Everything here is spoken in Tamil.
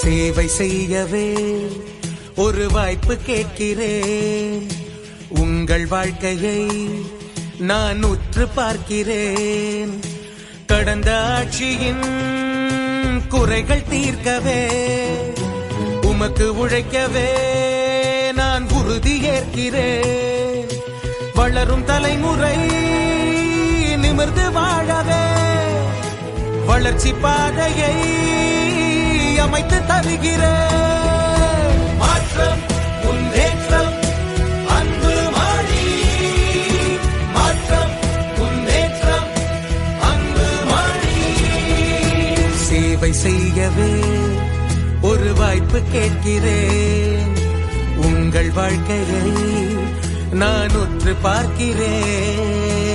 சேவை செய்யவே ஒரு வாய்ப்பு கேட்கிறேன். உங்கள் வாழ்க்கையை நான் உற்று பார்க்கிறேன். கடந்த ஆட்சியின் குறைகள் தீர்க்கவே உமக்கு உழைக்கவே நான் உறுதி ஏற்கிறேன். வளரும் தலைமுறை நிமிர்ந்து வாழவே வளர்ச்சி பாதையை அமைத்து தருகிறேன். மாற்றம் முன்னேற்றம் அன்பு மாறி, மாற்றம் முன்னேற்றம் அன்பு மாறி. சேவை செய்யவே ஒரு வாய்ப்பு கேட்கிறேன். உங்கள் வாழ்க்கையை நான் உற்று பார்க்கிறேன்.